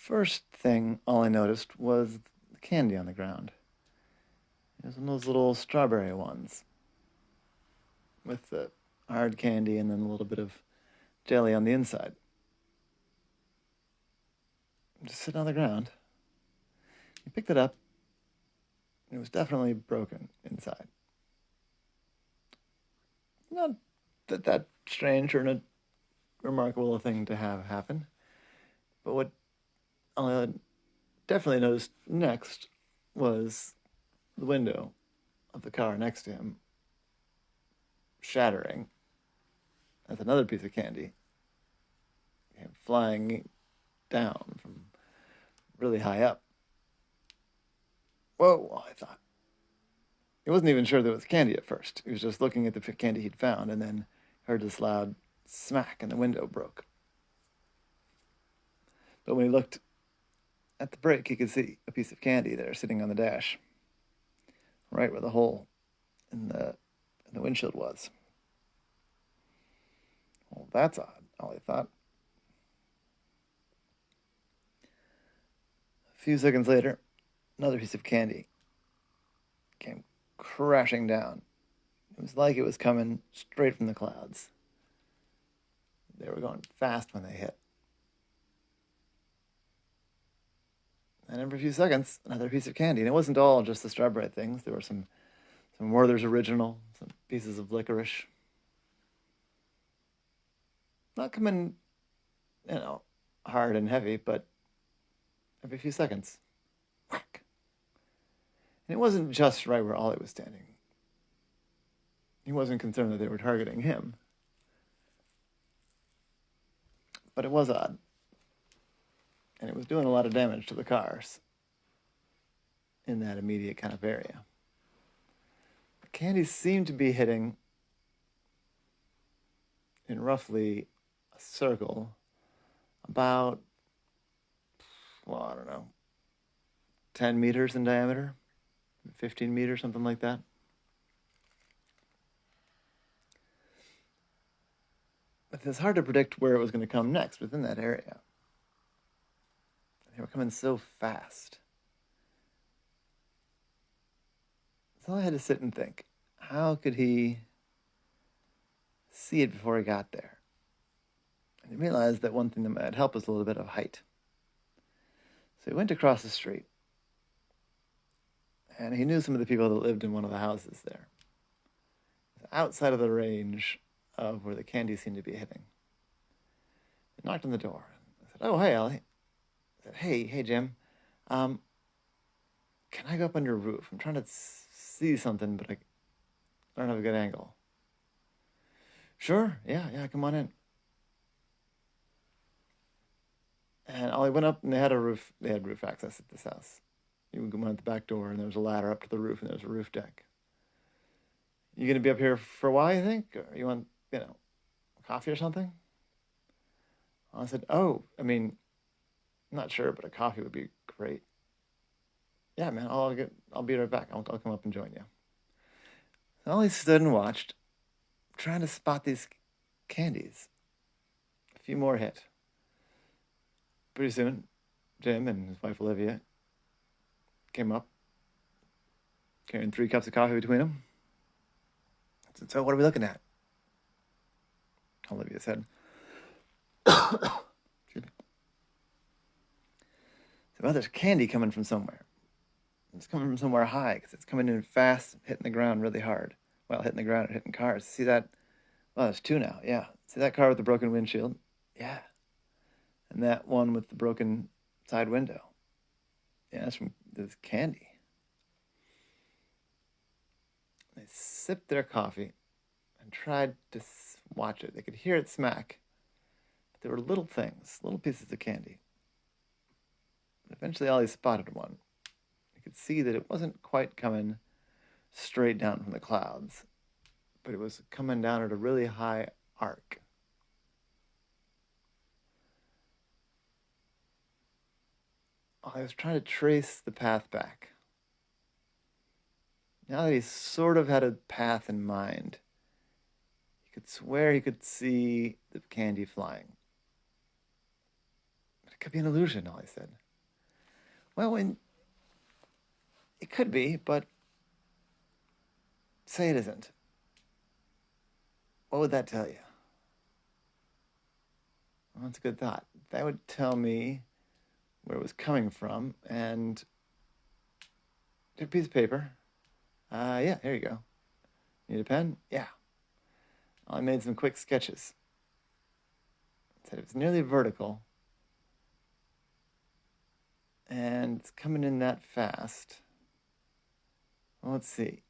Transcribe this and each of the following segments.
First thing all I noticed was the candy on the ground. It was one of those little strawberry ones with the hard candy and then a little bit of jelly on the inside. Just sitting on the ground. He picked it up. It was definitely broken inside. Not that strange or a remarkable thing to have happen. But what I definitely noticed next was the window of the car next to him shattering as another piece of candy came flying down from really high up. Whoa, I thought. He wasn't even sure there was candy at first. He was just looking at the candy he'd found and then heard this loud smack and the window broke. But when he looked at the brake, he could see a piece of candy there sitting on the dash, right where the hole in the windshield was. Well, that's odd, Ollie thought. A few seconds later, another piece of candy came crashing down. It was like it was coming straight from the clouds. They were going fast when they hit. And every few seconds, another piece of candy. And it wasn't all just the strawberry things. There were some Werther's Original, some pieces of licorice. Not coming, hard and heavy, but every few seconds. Whack. And it wasn't just right where Ollie was standing. He wasn't concerned that they were targeting him. But it was odd. And it was doing a lot of damage to the cars in that immediate kind of area. The candy seemed to be hitting in roughly a circle about, I don't know, 10 meters in diameter, 15 meters, something like that. But it's hard to predict where it was going to come next within that area. They were coming so fast. So I had to sit and think, how could he see it before he got there? And he realized that one thing that might help was a little bit of height. So he went across the street. And he knew some of the people that lived in one of the houses there. Outside of the range of where the candy seemed to be hitting. He knocked on the door. I said, "Oh, hey, Ollie." I said, hey, Jim. Can I go up on your roof? I'm trying to see something, but I don't have a good angle. Sure, yeah, come on in. And Ollie went up, and they had roof access at this house. You went out the back door, and there was a ladder up to the roof, and there was a roof deck. You gonna be up here for a while, you think? Or you want, coffee or something? I said, I'm not sure, but a coffee would be great. Yeah, man, I'll be right back. I'll come up and join you. So Ollie stood and watched, trying to spot these candies. A few more hit. Pretty soon, Jim and his wife Olivia came up, carrying 3 cups of coffee between them. I said, "So what are we looking at?" Olivia said, "Excuse me." So, well, there's candy coming from somewhere. It's coming from somewhere high because it's coming in fast, hitting the ground really hard. Well, hitting the ground and hitting cars. See that? Well, there's 2 now. Yeah. See that car with the broken windshield? Yeah. And that one with the broken side window. Yeah, that's from this candy. They sipped their coffee and tried to watch it. They could hear it smack. But there were little things, little pieces of candy. Eventually, Ollie spotted one. You could see that it wasn't quite coming straight down from the clouds, but it was coming down at a really high arc. I was trying to trace the path back. Now that he sort of had a path in mind, he could swear he could see the candy flying. But It could be an illusion, Ollie said. Well, it could be, but say it isn't. What would that tell you? Well, that's a good thought. That would tell me where it was coming from, and take a piece of paper. Yeah, here you go. Need a pen? Yeah. I made some quick sketches. Said it was nearly vertical, and it's coming in that fast. Well, let's see.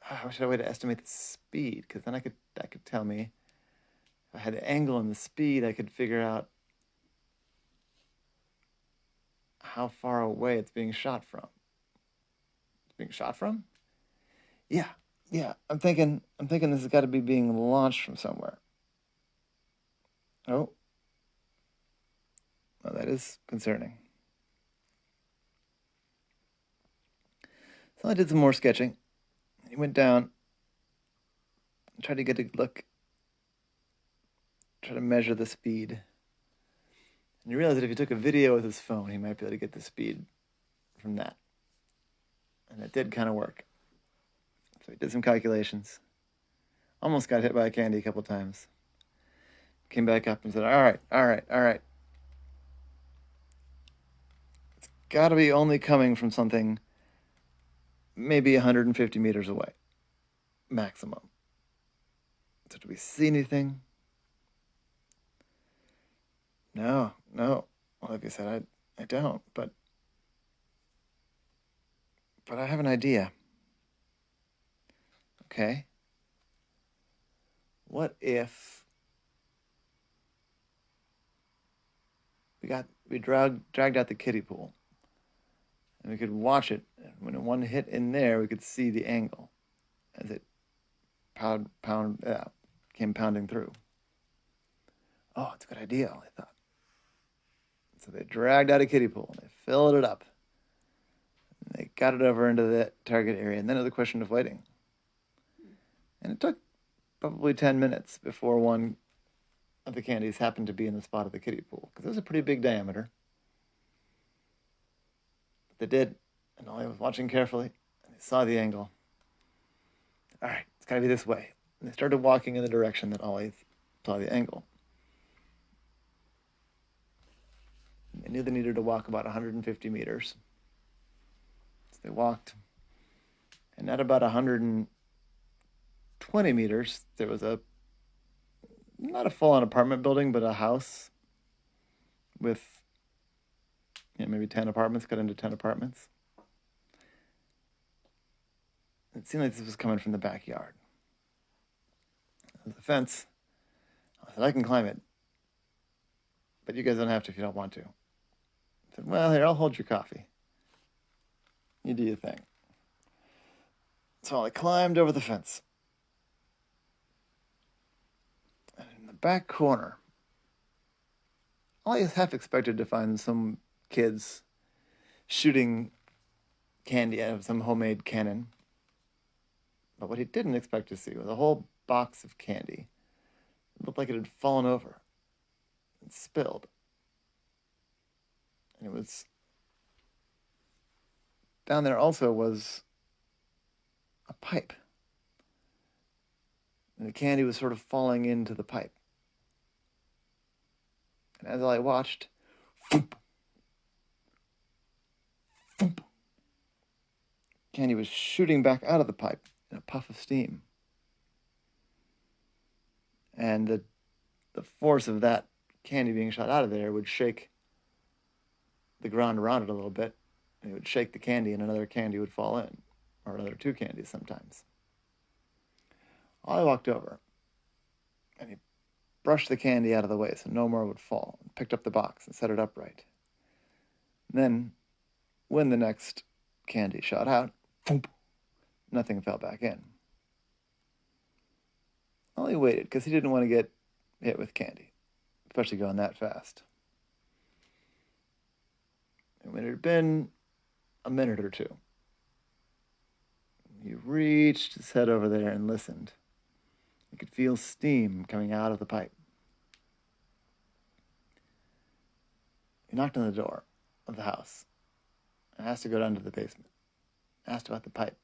I wish I had a way to estimate the speed, because then that could tell me. If I had the angle and the speed, I could figure out how far away it's being shot from. It's being shot from? Yeah. I'm thinking this has got to be being launched from somewhere. Oh. Well, that is concerning. So I did some more sketching. He went down, tried to get a look, try to measure the speed. And you realize that if he took a video with his phone, he might be able to get the speed from that. And it did kind of work. So he did some calculations. Almost got hit by a candy a couple times. Came back up and said, all right. It's got to be only coming from something maybe 150 meters away. Maximum. So do we see anything? No. Well, like I said, I don't, but I have an idea. Okay. What if we dragged out the kiddie pool, and we could watch it, and when one hit in there, we could see the angle as it came pounding through. Oh, it's a good idea, I thought. So they dragged out a kiddie pool, and they filled it up. And they got it over into the target area, and then it was a question of waiting. And it took probably 10 minutes before one of the candies happened to be in the spot of the kiddie pool, because it was a pretty big diameter. But they did, and Ollie was watching carefully, and they saw the angle. All right, it's got to be this way. And they started walking in the direction that Ollie saw the angle. They knew they needed to walk about 150 meters. So they walked, and at about 120 meters, there was not a full-on apartment building, but a house with maybe 10 apartments, cut into 10 apartments. It seemed like this was coming from the backyard. The fence. I said, I can climb it, but you guys don't have to if you don't want to. I said, well, here, I'll hold your coffee. You do your thing. So I climbed over the fence. And in the back corner, I half expected to find some kids shooting candy out of some homemade cannon. But what he didn't expect to see was a whole box of candy. It looked like it had fallen over and spilled. And it was... Down there also was a pipe. And the candy was sort of falling into the pipe. And as I watched, thump, thump, candy was shooting back out of the pipe in a puff of steam. And the force of that candy being shot out of there would shake the ground around it a little bit. And it would shake the candy, and another candy would fall in, or another two candies sometimes. I walked over, and he brushed the candy out of the way so no more would fall, and picked up the box and set it upright. And then, when the next candy shot out, boom, nothing fell back in. Ollie waited, because he didn't want to get hit with candy, especially going that fast. And when it had been a minute or two, he reached his head over there and listened. He could feel steam coming out of the pipe. He knocked on the door of the house. I asked to go down to the basement. Asked about the pipe.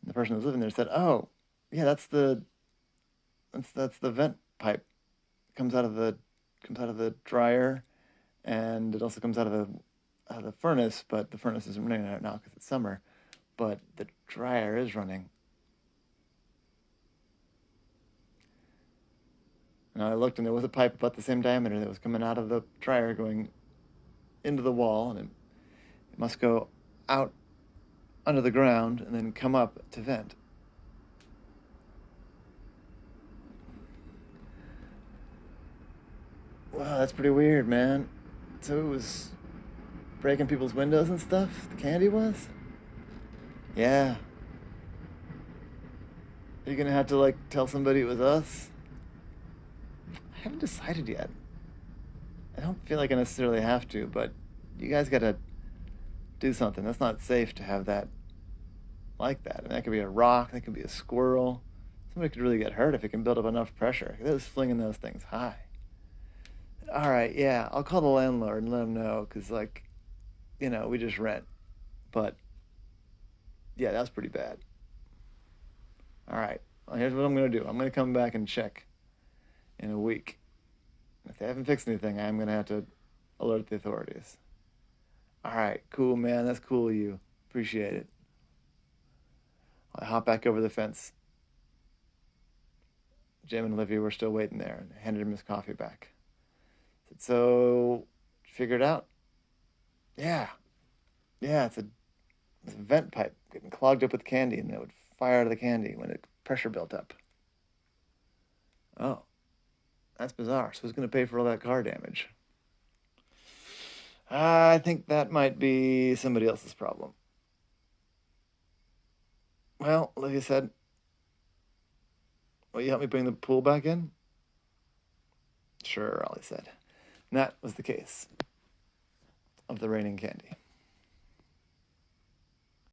And the person who was living there said, "Oh, yeah, that's the vent pipe. It comes out of the dryer, and it also comes out of the furnace. But the furnace isn't running right now because it's summer. But the dryer is running." And I looked, and there was a pipe about the same diameter that was coming out of the dryer, going into the wall, and it must go out under the ground and then come up to vent. Wow, that's pretty weird, man. So it was breaking people's windows and stuff? The candy was? Yeah. Are you gonna have to, like, tell somebody it was us? I haven't decided yet. I don't feel like I necessarily have to, but you guys gotta do something. That's not safe to have that like that. I mean, that could be a rock, that could be a squirrel. Somebody could really get hurt if it can build up enough pressure. It was flinging those things high. All right, yeah, I'll call the landlord and let him know, because, like, we just rent. But, yeah, that's pretty bad. All right, well, here's what I'm going to do. I'm going to come back and check in a week. If they haven't fixed anything, I'm going to have to alert the authorities. All right, cool, man. That's cool of you. Appreciate it. I hop back over the fence. Jim and Olivia were still waiting there, and I handed him his coffee back. I said, "So, figure it out?" Yeah. Yeah, it's a vent pipe getting clogged up with candy, and it would fire the candy when it pressure built up. Oh, that's bizarre. So who's going to pay for all that car damage? I think that might be somebody else's problem. Well, Olivia said, "Will you help me bring the pool back in?" "Sure," Ollie said. And that was the case of the raining candy.